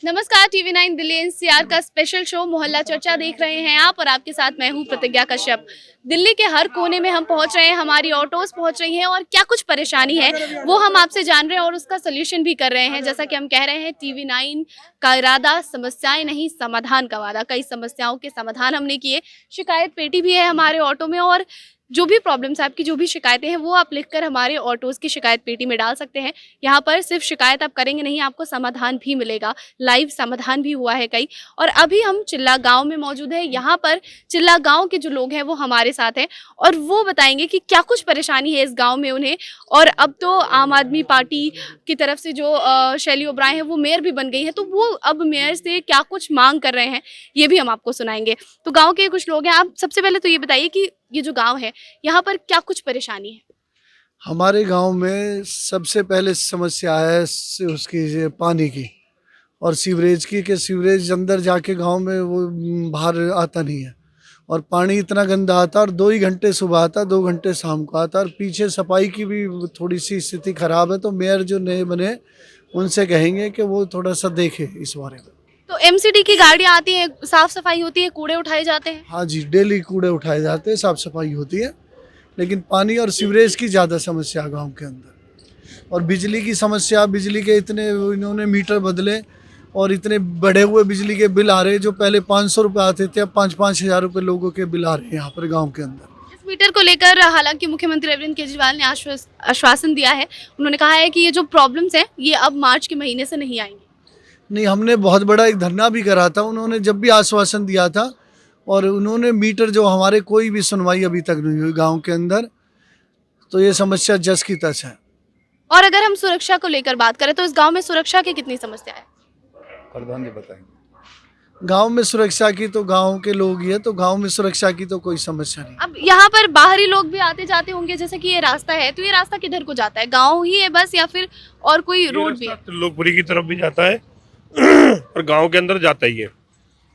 नमस्कार, TV9 Delhi NCR का special show मोहल्ला चर्चा देख रहे हैं आप और आपके साथ मैं हूं प्रतिज्ञा कश्यप। दिल्ली के हर कोने में हम पहुंच रहे हैं, हमारी ऑटोज पहुंच रही हैं और क्या कुछ परेशानी है वो हम आपसे जान रहे हैं और उसका सोल्यूशन भी कर रहे हैं। जैसा कि हम कह रहे हैं, TV9 का इरादा समस्याएं नहीं समाधान का वादा। कई समस्याओं के समाधान हमने किए, शिकायत पेटी भी है हमारे ऑटो में और जो भी प्रॉब्लम्स है, आपकी जो भी शिकायतें हैं वो आप लिखकर हमारे ऑटोज़ की शिकायत पेटी में डाल सकते हैं। यहाँ पर सिर्फ शिकायत आप करेंगे नहीं, आपको समाधान भी मिलेगा। लाइव समाधान भी हुआ है कई। और अभी हम चिल्ला गांव में मौजूद है। यहाँ पर चिल्ला गांव के जो लोग हैं वो हमारे साथ हैं और वो बताएंगे कि क्या कुछ परेशानी है इस गाँव में उन्हें। और अब तो आम आदमी पार्टी की तरफ से जो शैली ओबराय है वो मेयर भी बन गई है, तो वो अब मेयर से क्या कुछ मांग कर रहे हैं ये भी हम आपको सुनाएंगे। तो गाँव के कुछ लोग हैं। आप सबसे पहले तो ये बताइए कि ये जो गांव है यहाँ पर क्या कुछ परेशानी है? हमारे गांव में सबसे पहले समस्या है उसकी पानी की और सीवरेज की। कि सीवरेज अंदर जाके गांव में वो बाहर आता नहीं है और पानी इतना गंदा आता और 2 ही घंटे सुबह आता, 2 घंटे शाम को आता और पीछे सफाई की भी थोड़ी सी स्थिति खराब है। तो मेयर जो नए बने उनसे कहेंगे कि वो थोड़ा सा देखे इस बारे में। तो एमसीडी की गाड़ियाँ आती हैं, साफ सफाई होती है, कूड़े उठाए जाते हैं? हाँ जी, डेली कूड़े उठाए जाते हैं, साफ सफाई होती है, लेकिन पानी और सीवरेज की ज़्यादा समस्या गांव के अंदर। और बिजली की समस्या, बिजली के इतने इन्होंने मीटर बदले और इतने बढ़े हुए बिजली के बिल आ रहे हैं। जो पहले 500 रुपये आते थे, अब 5-5 हज़ार रुपये लोगों के बिल आ रहे हैं यहाँ पर गाँव के अंदर। इस मीटर को लेकर हालांकि मुख्यमंत्री अरविंद केजरीवाल ने आश्वासन दिया है। उन्होंने कहा है कि ये जो प्रॉब्लम्स हैं ये अब मार्च के महीने से नहीं आएंगी। नहीं, हमने बहुत बड़ा एक धरना भी करा था, उन्होंने जब भी आश्वासन दिया था। और उन्होंने मीटर जो हमारे कोई भी सुनवाई अभी तक नहीं हुई गांव के अंदर। तो ये समस्या जस की तस है। और अगर हम सुरक्षा को लेकर बात करें तो इस गांव में सुरक्षा की कितनी समस्या है? प्रधान जी बताएंगे। गांव में सुरक्षा की तो गांव के लोग ही है, तो गांव में सुरक्षा की तो कोई समस्या नहीं। अब यहाँ पर बाहरी लोग भी आते जाते होंगे, जैसे कि ये रास्ता है, तो ये रास्ता किधर को जाता है? गांव ही है बस या फिर और कोई रोड भी है? त्रिलोकपुरी की तरफ भी जाता है और गांव के अंदर जाता ही है।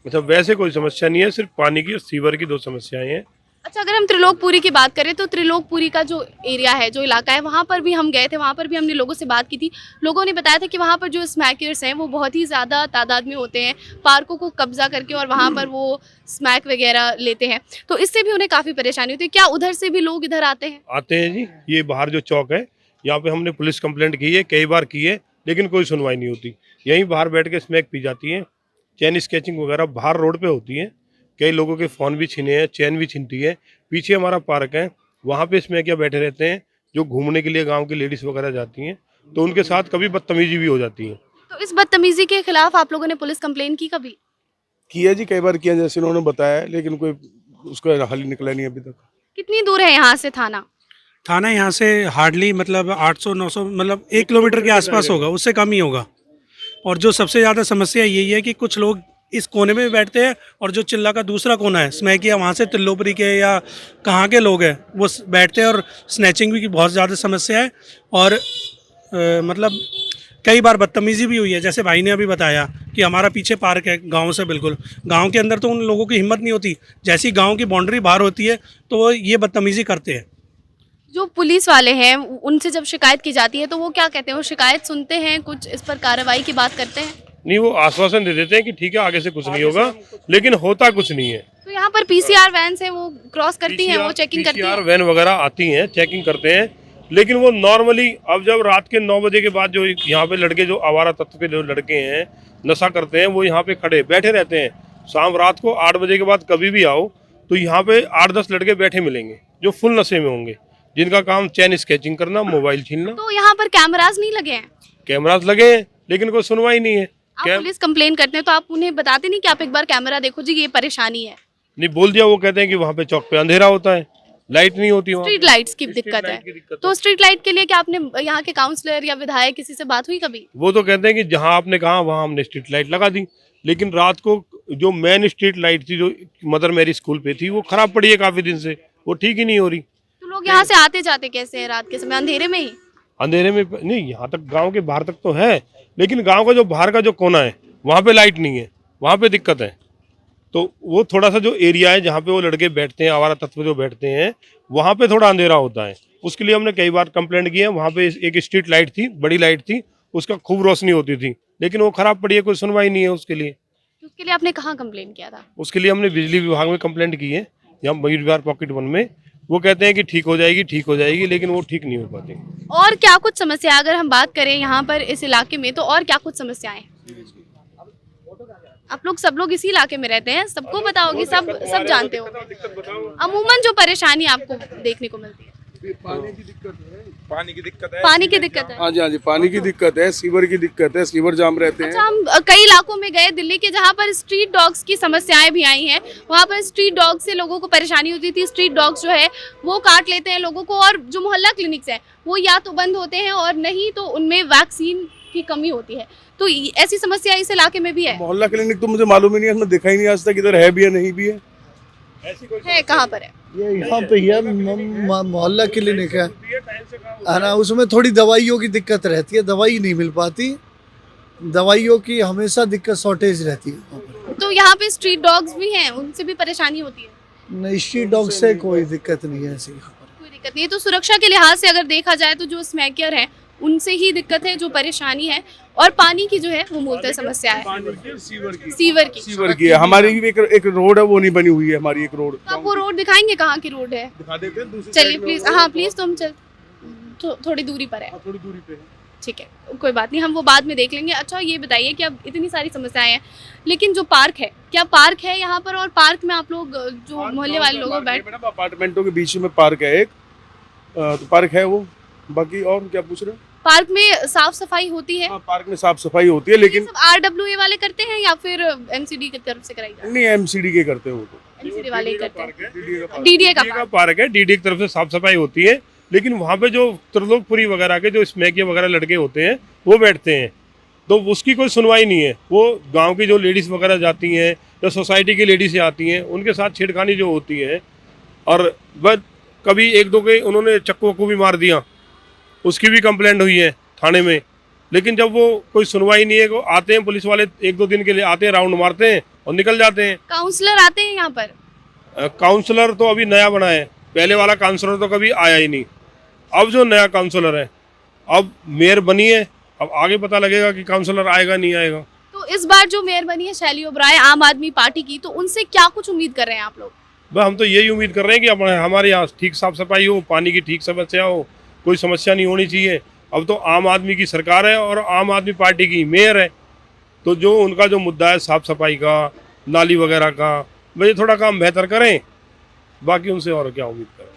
मतलब वैसे कोई समस्या नहीं है, सिर्फ पानी की और सीवर की 2 समस्याएं हैं। अच्छा, अगर हम त्रिलोकपुरी की बात करें तो त्रिलोकपुरी का जो एरिया है, जो इलाका है, वहाँ पर भी हम गए थे, वहाँ पर भी हमने लोगों से बात की थी। लोगों ने बताया था कि वहाँ पर जो स्मैकर्स हैं वो बहुत ही ज़्यादा तादाद में होते हैं, पार्कों को कब्जा करके और वहाँ पर वो स्मैक वगैरह लेते हैं, तो इससे भी उन्हें काफ़ी परेशानी होती है। क्या उधर से भी लोग इधर आते हैं? आते हैं जी। ये बाहर जो चौक है, यहाँ पे हमने पुलिस कंप्लेंट की है, कई बार की है, लेकिन कोई सुनवाई नहीं होती। यहीं बाहर बैठ के स्मैक पी जाती है। चैन स्केचिंग वगैरह बाहर रोड पे होती है। कई लोगों के फ़ोन भी छीने हैं, चैन भी छीनती है। पीछे हमारा पार्क है, वहाँ पे स्मैकिया बैठे रहते हैं, जो घूमने के लिए गांव की लेडीज़ वगैरह जाती हैं, तो उनके साथ कभी बदतमीजी भी हो जाती है। तो इस बदतमीजी के खिलाफ आप लोगों ने पुलिस कंप्लेन की कभी? किया जी, कई बार किया जैसे उन्होंने बताया, लेकिन कोई उसका हल निकला नहीं अभी तक। कितनी दूर है यहाँ से थाना? थाना यहाँ से हार्डली मतलब 800-900 मतलब 1 किलोमीटर के आसपास होगा, उससे कम ही होगा। और जो सबसे ज़्यादा समस्या यही है कि कुछ लोग इस कोने में भी बैठते हैं और जो चिल्ला का दूसरा कोना है स्मैकिया, वहाँ से त्रिलोकपुरी के या कहाँ के लोग हैं वो बैठते हैं और स्नैचिंग भी की बहुत ज़्यादा समस्या है। और मतलब कई बार बदतमीज़ी भी हुई है, जैसे भाई ने अभी बताया कि हमारा पीछे पार्क है गांव से बिल्कुल। गांव के अंदर तो उन लोगों की हिम्मत नहीं होती, जैसी गांव की बाउंड्री बाहर होती है तो वो ये बदतमीज़ी करते हैं। जो पुलिस वाले हैं उनसे जब शिकायत की जाती है तो वो क्या कहते हैं? वो शिकायत सुनते हैं, कुछ इस पर कार्रवाई की बात करते हैं? नहीं, वो आश्वासन दे देते हैं कि ठीक है आगे से कुछ नहीं होगा, लेकिन होता कुछ नहीं है। तो यहाँ पर पीसीआर वैन से वो क्रॉस करती हैं, वो चेकिंग करती पीसीआर हैं? वैन वगैरह आती हैं, चेकिंग करते हैं, लेकिन वो नॉर्मली अब जब रात के 9 बजे के बाद जो यहाँ पे लड़के, जो आवारा तत्व के जो लड़के हैं, नशा करते हैं, वो यहाँ पे खड़े बैठे रहते हैं। शाम रात को 8 बजे के बाद कभी भी आओ तो यहाँ पे 8-10 लड़के बैठे मिलेंगे, जो फुल नशे में होंगे, जिनका काम चैन स्केचिंग करना, मोबाइल छीनना। तो यहाँ पर कैमरास नहीं लगे हैं? कैमरास लगे हैं, लेकिन कोई सुनवाई नहीं है। आप पुलिस कंप्लेन करते हैं तो आप उन्हें बताते नहीं कि आप एक बार कैमरा देखो जी, ये परेशानी है? नहीं, बोल दिया, वो कहते हैं कि वहाँ पे चौक पे अंधेरा होता है, लाइट नहीं होती वहाँ। स्ट्रीट लाइट्स की दिक्कत लाइट है। की दिक्कत तो स्ट्रीट लाइट के लिए क्या आपने यहाँ के काउंसलर या विधायक किसी से बात हुई कभी? वो तो कहते हैं कि जहाँ आपने कहा वहाँ हमने स्ट्रीट लाइट लगा दी, लेकिन रात को जो मेन स्ट्रीट लाइट थी, जो मदर मेरी स्कूल पे थी, वो खराब पड़ी है काफी दिन से, वो ठीक ही नहीं हो रही। तो लोग यहाँ से आते जाते कैसे हैं रात के समय, अंधेरे में ही? अंधेरे में नहीं, यहाँ तक गांव के बाहर तक तो है, लेकिन गांव का जो बाहर का जो कोना है वहाँ पे लाइट नहीं है, वहाँ पे दिक्कत है। तो वो थोड़ा सा जो एरिया है जहाँ पे वो लड़के बैठते हैं, आवारा तत्व जो बैठते हैं, वहाँ पे थोड़ा अंधेरा होता है। उसके लिए हमने कई बार कंप्लेंट की है। वहाँ पे एक स्ट्रीट लाइट थी, बड़ी लाइट थी, उसका खूब रोशनी होती थी, लेकिन वो खराब पड़ी है, कोई सुनवाई नहीं है उसके लिए। तो उसके लिए आपने कहाँ कंप्लेन किया था? उसके लिए हमने बिजली विभाग में कंप्लेंट की है, यहाँ मयूर विहार पॉकेट 1 में। वो कहते हैं कि ठीक हो जाएगी, लेकिन वो ठीक नहीं हो पाती। और क्या कुछ समस्या, अगर हम बात करें यहाँ पर इस इलाके में, तो और क्या कुछ समस्याएं हैं? आप लोग सब लोग इसी इलाके में रहते हैं, सबको पता होगी, सब जानते हो। अमूमन जो परेशानी आपको देखने को मिलती है, पानी की दिक्कत है। पानी की दिक्कत है। हाँ जी, पानी की दिक्कत है, सीवर की दिक्कत है, सीवर जाम रहते हैं। अच्छा, हम कई इलाकों में गए दिल्ली के जहाँ पर स्ट्रीट डॉग्स की समस्याएं भी आई हैं। वहाँ पर स्ट्रीट डॉग से लोगों को परेशानी होती थी। स्ट्रीट डॉग्स जो है वो काट लेते हैं लोगों को, और जो मोहल्ला क्लिनिक्स हैं वो या तो बंद होते हैं और नहीं तो उनमें वैक्सीन की कमी होती है। तो ऐसी समस्या इस इलाके में भी है? मोहल्ला क्लिनिक तो मुझे मालूम ही नहीं है, इसमें देखा ही नहीं आज तक, इधर है भी या नहीं भी है। है कहाँ पर है? ये यहाँ पे ही है, मोहल्ला क्लिनिक है ना। उसमें थोड़ी दवाइयों की दिक्कत रहती है, दवाई नहीं मिल पाती, दवाइयों की हमेशा दिक्कत, शॉर्टेज रहती है। तो यहाँ पे स्ट्रीट डॉग्स भी हैं, उनसे भी परेशानी होती है? नहीं, स्ट्रीट डॉग से कोई दिक्कत नहीं है ऐसी यहाँ पर। कोई दिक्कत नहीं है। तो सुरक्षा के लिहाज से अगर देखा जाए तो जो स्मैकियर हैं उनसे ही दिक्कत है, जो परेशानी है। और पानी की जो है वो मूलतः समस्या है, सीवर की। हमारी भी एक रोड है, वो नहीं बनी हुई है हमारी एक रोड। तो आप वो रोड दिखाएंगे कहाँ की रोड है? दिखा देते हैं दूसरी चलिए प्लीज, हाँ प्लीज, तुम चल, थोड़ी दूरी पर है। थोड़ी दूरी पे है। ठीक है, कोई बात नहीं, हम वो बाद में देख लेंगे। अच्छा, ये बताइए कि अब इतनी सारी समस्याएं हैं, लेकिन जो पार्क है, क्या पार्क है यहाँ पर? और पार्क में आप लोग जो मोहल्ले वाले लोग बैठ, अपार्टमेंटों के बीच में पार्क है एक, तो पार्क है वो। बाकी और क्या पूछ रहे हैं? पार्क में साफ सफाई होती है? हाँ, पार्क में साफ सफाई होती है, लेकिन सब RWA वाले करते हैं या फिर MCD की तरफ से कराई जाती है? नहीं, MCD के करते हैं वो तो। MCD वाले ही करते हैं। DDA DDA का का पार्क है, DDA की तरफ से साफ सफाई होती है, लेकिन वहाँ पे जो त्रिलोकपुरी वगैरह के जो स्मैकिया वगैरह लड़के होते हैं वो बैठते हैं, तो उसकी कोई सुनवाई नहीं है। वो गांव की जो लेडीज़ वगैरह जाती हैं या सोसाइटी की लेडीज़ आती हैं, उनके साथ छेड़खानी जो होती है, और बस कभी एक दो के उन्होंने चक्कू वक्कू भी मार दिया, उसकी भी कंप्लेंट हुई है थाने में। लेकिन जब वो कोई सुनवाई नहीं है, वो आते हैं पुलिस वाले, 1-2 दिन के लिए आते हैं, राउंड मारते हैं और निकल जाते हैं। काउंसलर आते हैं यहाँ पर? काउंसलर तो अभी नया बना है, पहले वाला काउंसलर तो कभी आया ही नहीं। अब जो नया काउंसलर है, अब मेयर बनी है, अब आगे पता लगेगा कि काउंसलर आएगा नहीं आएगा। तो इस बार जो मेयर बनी है शैली ओबराय, आम आदमी पार्टी की, तो उनसे क्या कुछ उम्मीद कर रहे हैं आप लोग? बस हम तो यही उम्मीद कर रहे हैं कि हमारे यहाँ ठीक साफ सफाई हो, पानी की ठीक समस्या हो, कोई समस्या नहीं होनी चाहिए। अब तो आम आदमी की सरकार है और आम आदमी पार्टी की मेयर है, तो जो उनका जो मुद्दा है साफ सफाई का, नाली वगैरह का, वही थोड़ा काम बेहतर करें, बाकी उनसे और क्या उम्मीद करें।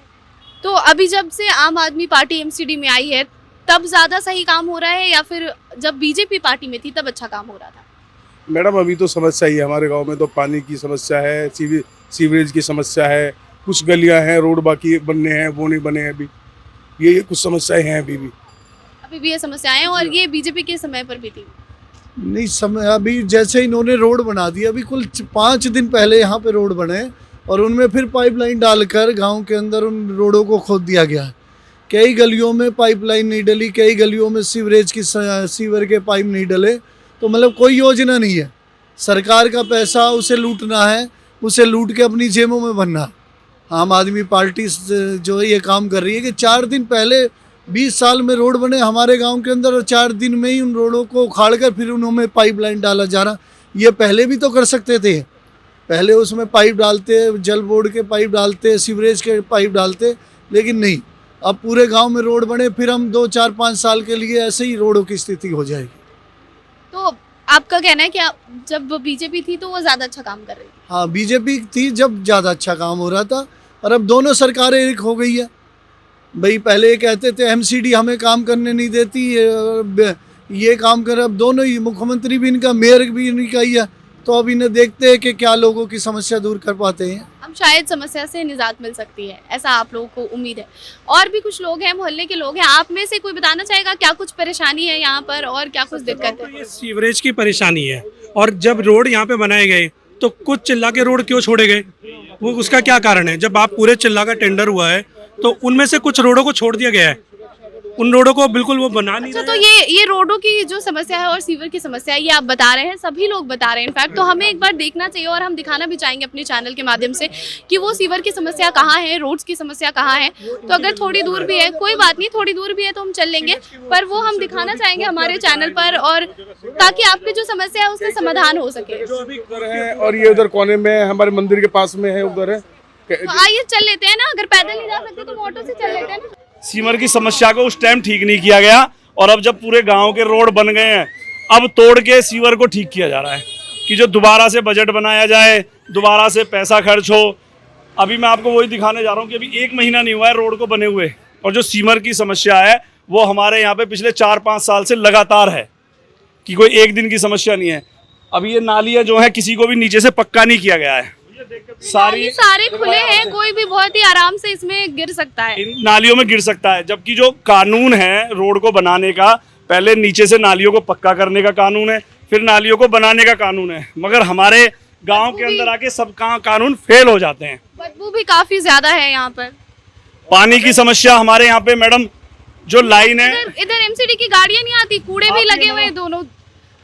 तो अभी जब से आम आदमी पार्टी MCD में आई है, तब ज्यादा सही काम हो रहा है या फिर जब BJP पार्टी में थी तब अच्छा काम हो रहा था? मैडम, अभी तो समस्या ही है हमारे गांव में, तो पानी की समस्या है, सीवरेज की समस्या है, कुछ गलियां हैं, रोड बाकी बनने हैं, वो नहीं बने हैं अभी, ये कुछ समस्याएं हैं अभी भी ये समस्याएं हैं। और ये BJP के समय पर भी थी? नहीं, समय अभी जैसे इन्होंने रोड बना दिया, अभी कुल 5 दिन पहले यहाँ पे रोड बने और उनमें फिर पाइपलाइन डालकर गांव के अंदर उन रोडों को खोद दिया गया है। कई गलियों में पाइपलाइन नहीं डली, कई गलियों में सीवरेज की सीवर के पाइप नहीं डले। तो मतलब कोई योजना नहीं है, सरकार का पैसा उसे लूटना है, उसे लूट के अपनी जेबों में भरना। आम आदमी पार्टी जो है ये काम कर रही है कि 4 दिन पहले 20 साल में रोड बने हमारे गांव के अंदर और 4 दिन में ही उन रोडों को उखाड़ कर फिर उनमें पाइपलाइन डाला जा रहा। ये पहले भी तो कर सकते थे, पहले उसमें पाइप डालते, जल बोर्ड के पाइप डालते, सीवरेज के पाइप डालते, लेकिन नहीं। अब पूरे गांव में रोड बने, फिर हम 2, 4, 5 साल के लिए ऐसे ही रोडों की स्थिति हो जाएगी। तो आपका कहना है कि जब BJP थी तो वो ज़्यादा अच्छा काम कर रही थी? हाँ, BJP थी जब ज़्यादा अच्छा काम हो रहा था, और अब दोनों सरकारें एक हो गई है। भाई पहले ये कहते थे MCD हमें काम करने नहीं देती, ये काम कर, अब दोनों ही, मुख्यमंत्री भी इनका, मेयर भी इनका ही है। तो अब इन्हें देखते हैं कि क्या लोगों की समस्या दूर कर पाते हैं। अब शायद समस्या से निजात मिल सकती है, ऐसा आप लोगों को उम्मीद है। और भी कुछ लोग हैं, मोहल्ले के लोग हैं, आप में से कोई बताना चाहेगा क्या कुछ परेशानी है यहाँ पर और क्या कुछ दिक्कत है? ये सीवरेज की परेशानी है, और जब रोड यहाँ पे बनाए गए तो कुछ चिल्ला के रोड क्यों छोड़े गए, वो उसका क्या कारण है? जब आप पूरे चिल्ला का टेंडर हुआ है तो उनमें से कुछ रोडों को छोड़ दिया गया है, उन रोडों को बिल्कुल वो बना नहीं अच्छा, रहे तो हैं। ये रोडों की जो समस्या है और सीवर की समस्या है, ये आप बता रहे हैं, सभी लोग बता रहे हैं इनफैक्ट, तो हमें एक बार देखना चाहिए और हम दिखाना भी चाहेंगे अपने चैनल के माध्यम से कि वो सीवर की समस्या कहाँ है, रोड्स की समस्या कहाँ है। तो अगर थोड़ी दूर भी है, कोई बात नहीं, थोड़ी दूर भी है तो हम चल लेंगे, पर वो हम दिखाना चाहेंगे हमारे चैनल पर, और ताकि आपकी जो समस्या है उसका समाधान हो सके। उधर है और ये उधर कोने में हमारे मंदिर के पास में है, उधर है। तो आइए चल लेते हैं ना, अगर पैदल नहीं जा सकते तो ऑटो से चल लेते हैं ना। सीवर की समस्या को उस टाइम ठीक नहीं किया गया और अब जब पूरे गांव के रोड बन गए हैं, अब तोड़ के सीवर को ठीक किया जा रहा है कि जो दोबारा से बजट बनाया जाए, दोबारा से पैसा खर्च हो। अभी मैं आपको वही दिखाने जा रहा हूँ कि अभी 1 महीना नहीं हुआ है रोड को बने हुए, और जो सीवर की समस्या है वो हमारे यहाँ पे पिछले 4-5 साल से लगातार है, कि कोई एक दिन की समस्या नहीं है। अभी ये नालियाँ जो है किसी को भी नीचे से पक्का नहीं किया गया है, सारे खुले हैं, कोई भी बहुत ही आराम से इसमें गिर सकता है, इन नालियों में गिर सकता है। जबकि जो कानून है रोड को बनाने का, पहले नीचे से नालियों को पक्का करने का कानून है, फिर नालियों को बनाने का कानून है, मगर हमारे गांव के अंदर आके सब कानून फेल हो जाते हैं। बदबू भी काफी ज्यादा है यहाँ पर। पानी की समस्या हमारे यहाँ पे मैडम, जो लाइन है इधर एमसीडी की गाड़ियाँ नहीं आती, कूड़े भी लगे हुए हैं दोनों,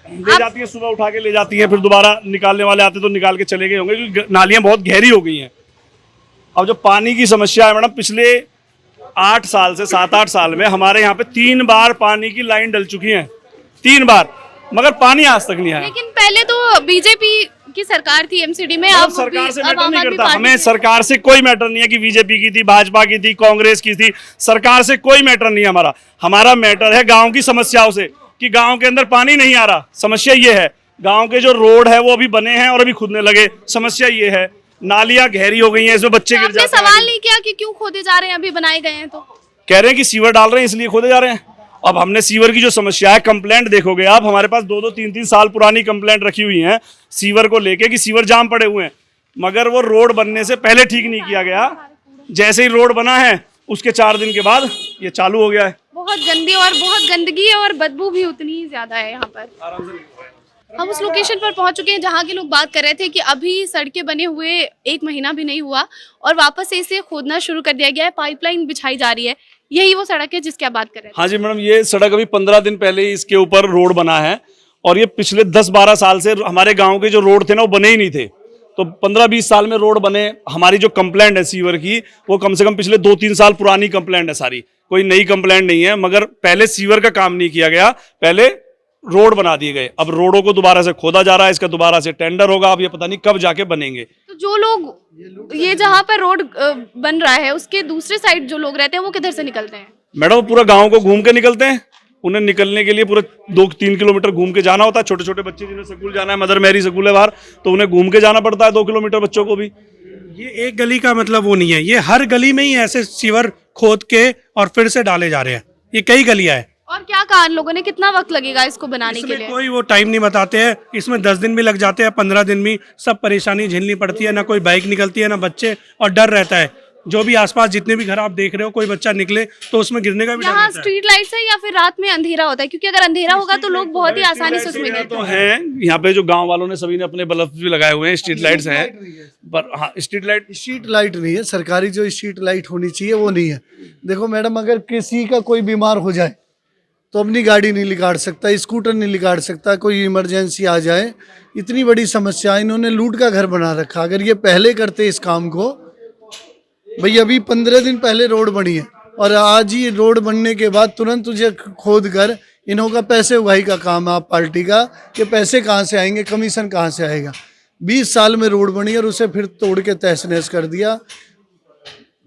ले जाती है, सुबह उठा के ले जाती है, फिर दोबारा निकालने वाले आते तो निकाल के चले गए होंगे, क्योंकि नालियां बहुत गहरी हो गई हैं। अब जो पानी की समस्या है मैडम, पिछले 8 साल से 7-8 साल में हमारे यहाँ पे 3 बार पानी की लाइन डल चुकी है, 3 बार, मगर पानी आज तक नहीं आया। लेकिन पहले तो बीजेपी की सरकार थी एमसीडी में, अब सरकार से अब मैटर आम नहीं आदमी करता, पार्टी हमें है। सरकार से कोई मैटर नहीं है कि बीजेपी की थी, भाजपा की थी, कांग्रेस की थी, सरकार से कोई मैटर नहीं है हमारा। हमारा मैटर है गांव की समस्याओं से, कि गांव के अंदर पानी नहीं आ रहा। समस्या ये है, गांव के जो रोड है वो अभी बने हैं और अभी खुदने लगे, समस्या ये है। नालियां गहरी हो गई हैं, इसमें बच्चे गिर आपने जाते हैं। सवाल नहीं किया कि क्यों खोदे जा रहे हैं, अभी बनाए गए हैं तो कह रहे हैं कि सीवर डाल रहे हैं इसलिए खोदे जा रहे हैं। अब हमने सीवर की जो समस्या है, कंप्लेंट देखोगे आप, हमारे पास 2-2, 3-3 साल पुरानी कंप्लेंट रखी हुई है सीवर को लेके कि सीवर जाम पड़े हुए हैं, मगर वो रोड बनने से पहले ठीक नहीं किया गया। जैसे ही रोड बना है उसके 4 दिन के बाद ये चालू हो गया है। बहुत गंदी और बहुत गंदगी है और बदबू भी उतनी ही ज्यादा है यहाँ पर। हम उस लोकेशन पर पहुंच चुके हैं जहाँ के लोग बात कर रहे थे कि अभी सड़कें बने हुए 1 महीना भी नहीं हुआ और वापस से इसे खोदना शुरू कर दिया गया है, पाइपलाइन बिछाई जा रही है। यही वो सड़क है जिसकी आप बात कर रहे थे। हाँ जी मैडम, ये सड़क अभी 15 दिन पहले ही इसके ऊपर रोड बना है, और ये पिछले 10-12 साल से हमारे गांव के जो रोड थे ना वो बने ही नहीं थे। तो 15-20 साल में रोड बने। हमारी जो कंप्लेंट है सीवर की, वो कम से कम पिछले 2-3 साल पुरानी कंप्लेंट है सारी, कोई नई कंप्लेंट नहीं है। मगर पहले सीवर का काम नहीं किया गया, पहले रोड बना दिए गए। अब रोडों को दोबारा से खोदा जा रहा है, इसका दोबारा से टेंडर होगा, अब ये पता नहीं कब जाके बनेंगे। तो जो लोग ये जहाँ पर रोड बन रहा है उसके दूसरे साइड जो लोग रहते हैं वो किधर से निकलते हैं? मैडम पूरा गांव को घूम के निकलते हैं, उन्हें निकलने के लिए पूरा 2-3 किलोमीटर घूम के जाना होता है। छोटे छोटे बच्चे जिन्हें स्कूल जाना है, मदर मैरी स्कूल है बाहर, तो उन्हें घूम के जाना पड़ता है 2 किलोमीटर बच्चों को भी। ये एक गली का मतलब वो नहीं है, ये हर गली में ही ऐसे सीवर खोद के और फिर से डाले जा रहे हैं। ये कई गलियां हैं। और क्या कहा लोगों ने, कितना वक्त लगेगा इसको बनाने के इसमें लिए? कोई वो टाइम नहीं बताते हैं। इसमें 10 दिन भी लग जाते हैं, 15 दिन भी। सब परेशानी झेलनी पड़ती है, ना कोई बाइक निकलती है ना बच्चे, और डर रहता है। जो भी आसपास जितने भी घर आप देख रहे हो, कोई बच्चा निकले तो उसमें गिरने का भी डर यहाँ रहता है। स्ट्रीट लाइट्स है या फिर रात में अंधेरा होता है? क्योंकि अगर अंधेरा होगा तो लोग बहुत ही आसानी से उसमें गिरते तो हैं। हैं यहाँ पे जो गांव वालों ने सभी ने अपने बल्ब भी लगाए हुए हैं, स्ट्रीट लाइट्स हैं, पर हाँ स्ट्रीट लाइट नहीं है सरकारी, जो स्ट्रीट लाइट होनी चाहिए वो नहीं है। देखो मैडम, अगर किसी का कोई बीमार हो जाए तो अपनी गाड़ी नहीं निकाल सकता, स्कूटर नहीं निकाल सकता, कोई इमरजेंसी आ जाए, इतनी बड़ी समस्या। इन्होंने लूट का घर बना रखा। अगर ये पहले करते इस काम को, भाई अभी 15 दिन पहले रोड बनी है और आज ही रोड बनने के बाद तुरंत तुझे खोद कर इन्हों का पैसे उगाही का काम है आप पार्टी का, कि पैसे कहाँ से आएंगे, कमीशन कहाँ से आएगा। 20 साल में रोड बनी और उसे फिर तोड़ के तहस नहस कर दिया।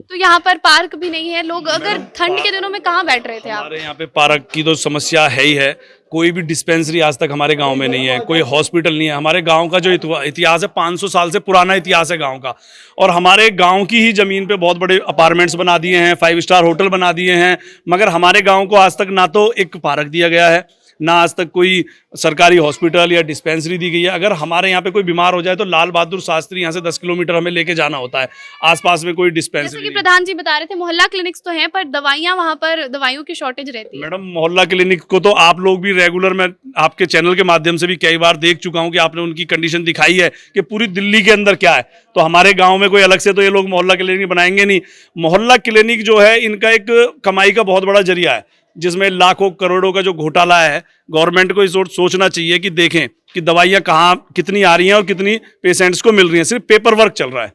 तो यहाँ पर पार्क भी नहीं है। लोग अगर ठंड के दिनों में कहाँ बैठ रहे थे आप? हमारे यहाँ पे पार्क की तो समस्या है ही है। कोई भी डिस्पेंसरी आज तक हमारे गांव में नहीं है, कोई हॉस्पिटल नहीं है। हमारे गांव का जो इतिहास है, 500 साल से पुराना इतिहास है गांव का, और हमारे गांव की ही ज़मीन पे बहुत बड़े अपार्टमेंट्स बना दिए हैं, 5 स्टार होटल बना दिए हैं, मगर हमारे गांव को आज तक ना तो एक पार्क दिया गया है, ना आज तक कोई सरकारी हॉस्पिटल या डिस्पेंसरी दी गई है। अगर हमारे यहाँ पे कोई बीमार हो जाए तो लाल बहादुर शास्त्री यहाँ से 10 किलोमीटर हमें लेके जाना होता है, आसपास में कोई जैसे डिस्पेंसरी कि नहीं। प्रधान जी बता रहे थे, मोहल्ला क्लिनिक्स तो हैं पर दवाइयाँ वहाँ पर, दवाइयों की शॉर्टेज रहती है। मैडम मोहल्ला क्लिनिक को तो आप लोग भी रेगुलर, मैं आपके चैनल के माध्यम से भी कई बार देख चुका हूं कि आपने उनकी कंडीशन दिखाई है कि पूरी दिल्ली के अंदर क्या है। तो हमारे गांव में कोई अलग से तो ये लोग मोहल्ला क्लिनिक बनाएंगे नहीं। मोहल्ला क्लिनिक जो है इनका एक कमाई का बहुत बड़ा जरिया है। जिसमें लाखों करोड़ों का जो घोटाला है, गवर्नमेंट को इस ओर सोचना चाहिए कि देखें कि दवाइयाँ कहाँ कितनी आ रही हैं और कितनी पेशेंट्स को मिल रही हैं। सिर्फ पेपर वर्क चल रहा है,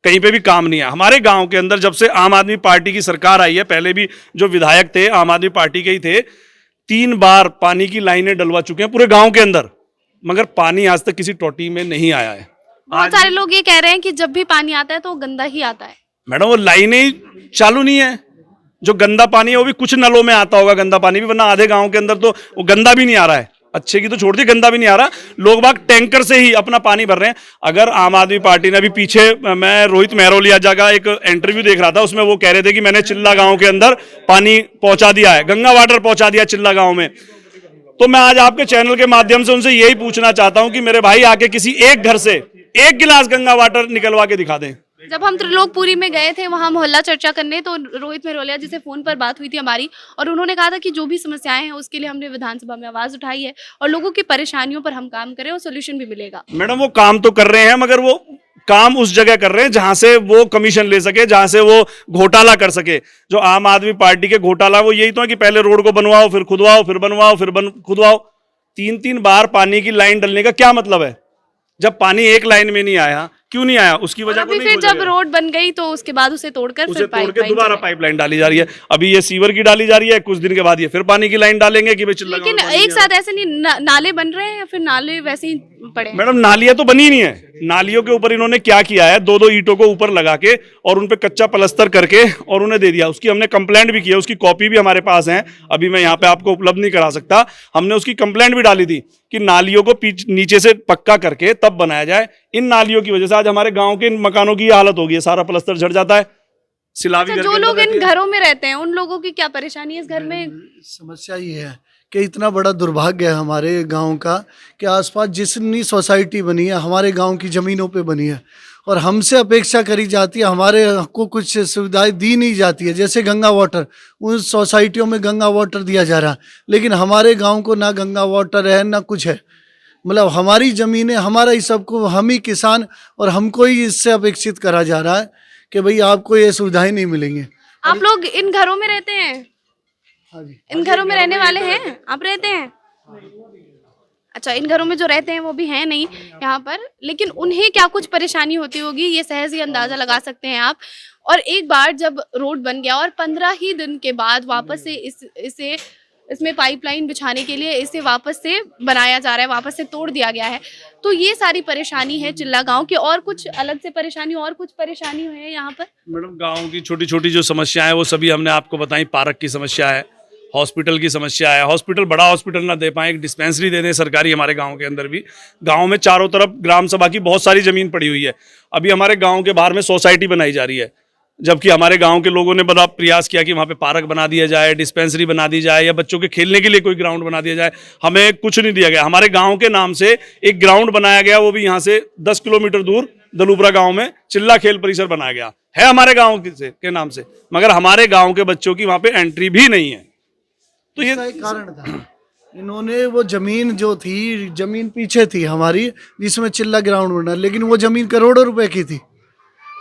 कहीं पे भी काम नहीं है। हमारे गांव के अंदर जब से आम आदमी पार्टी की सरकार आई है, पहले भी जो विधायक थे आम आदमी पार्टी के ही थे, 3 बार पानी की लाइनें डलवा चुके हैं पूरे गांव के अंदर, मगर पानी आज तक किसी टोटी में नहीं आया है। बहुत सारे लोग ये कह रहे हैं कि जब भी पानी आता है तो वो गंदा ही आता है। मैडम वो लाइनें ही चालू नहीं है, जो गंदा पानी है वो भी कुछ नलों में आता होगा गंदा पानी भी, वरना आधे गांव के अंदर तो वो गंदा भी नहीं आ रहा है। अच्छे की तो छोड़ दी, गंदा भी नहीं आ रहा। लोग बाग टैंकर से ही अपना पानी भर रहे हैं। अगर आम आदमी पार्टी ने अभी पीछे, मैं रोहित मेहरोलिया जगह एक इंटरव्यू देख रहा था, उसमें वो कह रहे थे कि मैंने चिल्ला गांव के अंदर पानी पहुंचा दिया है, गंगा वाटर पहुंचा दिया चिल्ला गांव में। तो मैं आज आपके चैनल के माध्यम से उनसे यही पूछना चाहता हूं कि मेरे भाई आके किसी एक घर से 1 गिलास गंगा वाटर निकलवा के दिखा दें। जब हम त्रिलोकपुरी में गए थे वहां मोहल्ला चर्चा करने, तो रोहित मेहरोलिया जी से फोन पर बात हुई थी हमारी, और उन्होंने कहा था कि जो भी समस्याएं हैं उसके लिए हमने विधानसभा में आवाज उठाई है और लोगों की परेशानियों पर हम काम करें और सोल्यूशन भी मिलेगा। मैडम वो काम तो कर रहे हैं, मगर वो काम उस जगह कर रहे हैं जहां से वो कमीशन ले सके, जहां से वो घोटाला कर सके। जो आम आदमी पार्टी के घोटाला वो यही तो है कि पहले रोड को बनवाओ, फिर खुदवाओ, फिर बनवाओ, फिर खुदवाओ। 3-3 बार पानी की लाइन डलने का क्या मतलब है? जब पानी एक लाइन में नहीं आया, क्यों नहीं आया? उसकी वजह को अभी नहीं फिर खोजा जब गया। रोड बन गई तो उसके बाद उसे तोड़कर उसे फिर तोड़ के पाइपलाइन दोबारा चलाई। पाइपलाइन डाली जा रही है। अभी ये सीवर की डाली जा रही है, कुछ दिन के बाद ये फिर पानी की लाइन डालेंगे कि भाई चिल्ला गांव लेकिन में पानी एक नहीं आ साथ ऐसे नहीं नाले बन रहे हैं या फिर नाले वैसे ही पड़े रहा। हैं? मैडम नालियां तो बनी नहीं है, नालियों के ऊपर इन्होंने क्या किया है, 2-2 ईंटों को ऊपर लगा के और उन पे कच्चा प्लास्टर करके और उन्हें दे दिया। उसकी हमने कंप्लेंट भी की है, उसकी कॉपी भी हमारे पास है, अभी मैं यहाँ पे आपको उपलब्ध नहीं करा सकता। हमने उसकी कंप्लेंट भी डाली थी कि नालियों को नीचे से पक्का करके तब बनाया जाए। इन नालियों की वजह से आज हमारे गांव के इन मकानों की हालत हो गई है, सारा प्लास्टर झड़ जाता है। सिलावी अच्छा, घर के जो अंदर लोग रहते इन हैं। घरों में रहते हैं उन लोगों की क्या परेशानी है इस घर में? समस्या ये है कि इतना बड़ा दुर्भाग्य है हमारे गांव का कि आसपास जितनी सोसाइटी बनी है हमारे गांव की ज़मीनों पे बनी है, और हमसे अपेक्षा करी जाती है, हमारे को कुछ सुविधाएं दी नहीं जाती है। जैसे गंगा वाटर, उन सोसाइटियों में गंगा वाटर दिया जा रहा है, लेकिन हमारे गांव को ना गंगा वाटर है ना कुछ है। मतलब हमारी ज़मीनें, हमारा ही सबको, हम ही किसान, और हमको ही इससे अपेक्षित करा जा रहा है कि भाई आपको ये सुविधाएं नहीं मिलेंगी। आप लोग इन घरों में रहते हैं? हाँ जी। इन घरों में रहने वाले हैं? आप रहते हैं? अच्छा, इन घरों में जो रहते हैं वो भी हैं नहीं यहाँ पर, लेकिन उन्हें क्या कुछ परेशानी होती होगी ये सहज ही अंदाजा लगा सकते हैं आप। और एक बार जब रोड बन गया और 15 ही दिन के बाद वापस से इसमें पाइपलाइन बिछाने के लिए इसे वापस से बनाया जा रहा है, वापस से तोड़ दिया गया है, तो ये सारी परेशानी है चिल्ला गांव की। और कुछ अलग से परेशानी, और कुछ परेशानी है यहाँ पर? मैडम गांव की छोटी छोटी जो समस्याएं हैं वो सभी हमने आपको बताई। पार्क की समस्या है, हॉस्पिटल की समस्या है, हॉस्पिटल बड़ा हॉस्पिटल ना दे पाए, एक डिस्पेंसरी दे दें सरकारी हमारे गांव के अंदर भी। गांव में चारों तरफ ग्राम सभा की बहुत सारी ज़मीन पड़ी हुई है। अभी हमारे गांव के बाहर में सोसाइटी बनाई जा रही है, जबकि हमारे गांव के लोगों ने बड़ा प्रयास किया कि वहाँ पे पार्क बना दिया जाए, डिस्पेंसरी बना दी जाए, या बच्चों के खेलने के लिए कोई ग्राउंड बना दिया जाए। हमें कुछ नहीं दिया गया। हमारे गाँव के नाम से एक ग्राउंड बनाया गया, वो भी यहाँ से 10 किलोमीटर दूर दलूपरा गाँव में चिल्ला खेल परिसर बनाया गया है हमारे गाँव के नाम से, मगर हमारे गाँव के बच्चों की वहाँ पे एंट्री भी नहीं है। तो ये इसका एक कारण था, इन्होंने वो जमीन जो थी, जमीन पीछे थी हमारी जिसमें चिल्ला ग्राउंड बना, लेकिन वो जमीन करोड़ों रुपए की थी,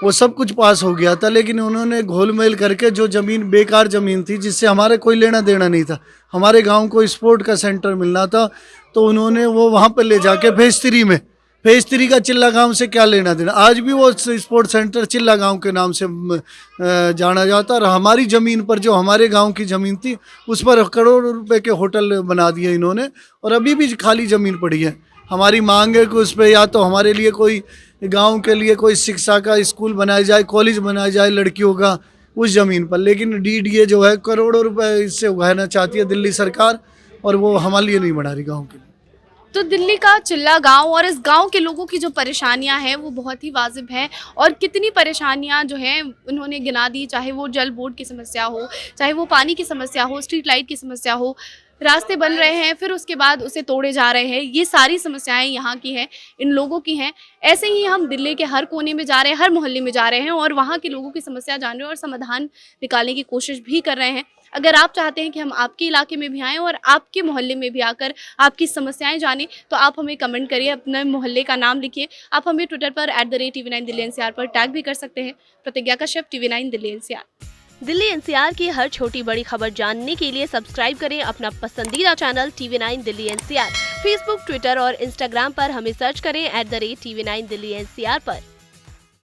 वो सब कुछ पास हो गया था, लेकिन उन्होंने घोलमेल करके जो ज़मीन, बेकार ज़मीन थी जिससे हमारे कोई लेना देना नहीं था, हमारे गांव को स्पोर्ट का सेंटर मिलना था, तो उन्होंने वो वहाँ पर ले जाके फेज 3 का चिल्ला गांव से क्या लेना देना। आज भी वो स्पोर्ट सेंटर चिल्ला गांव के नाम से जाना जाता, और हमारी ज़मीन पर, जो हमारे गांव की ज़मीन थी, उस पर करोड़ों रुपए के होटल बना दिए इन्होंने, और अभी भी खाली ज़मीन पड़ी है। हमारी मांग है कि उस पर या तो हमारे लिए कोई, गांव के लिए कोई शिक्षा का स्कूल बनाया जाए, कॉलेज बनाया जाए लड़कियों का उस ज़मीन पर, लेकिन डीडीए जो है करोड़ों रुपए इससे उगाना चाहती है दिल्ली सरकार, और वो हमारे लिए नहीं बना रही गाँव के लिए। तो दिल्ली का चिल्ला गांव और इस गांव के लोगों की जो परेशानियां हैं वो बहुत ही वाजिब हैं, और कितनी परेशानियां जो हैं उन्होंने गिना दी, चाहे वो जल बोर्ड की समस्या हो, चाहे वो पानी की समस्या हो, स्ट्रीट लाइट की समस्या हो, रास्ते बन रहे हैं फिर उसके बाद उसे तोड़े जा रहे हैं, ये सारी समस्याएं यहाँ की हैं, इन लोगों की हैं। ऐसे ही हम दिल्ली के हर कोने में जा रहे हैं, हर मोहल्ले में जा रहे हैं और वहाँ के लोगों की समस्या जान रहे हैं और समाधान निकालने की कोशिश भी कर रहे हैं। अगर आप चाहते हैं कि हम आपके इलाके में भी आएँ और आपके मोहल्ले में भी आकर आपकी समस्याएं जानें, तो आप हमें कमेंट करिए, अपने मोहल्ले का नाम लिखिए। आप हमें ट्विटर पर @TV9 दिल्ली NCR पर टैग भी कर सकते हैं। प्रतिज्ञा Kashyap, TV9 Delhi NCR। Delhi NCR की हर छोटी बड़ी खबर जानने के लिए सब्सक्राइब करें अपना पसंदीदा channel TV9 Delhi NCR. Facebook, Twitter और इंस्टाग्राम पर हमें सर्च करें @TV9 दिल्ली एनसीआर पर।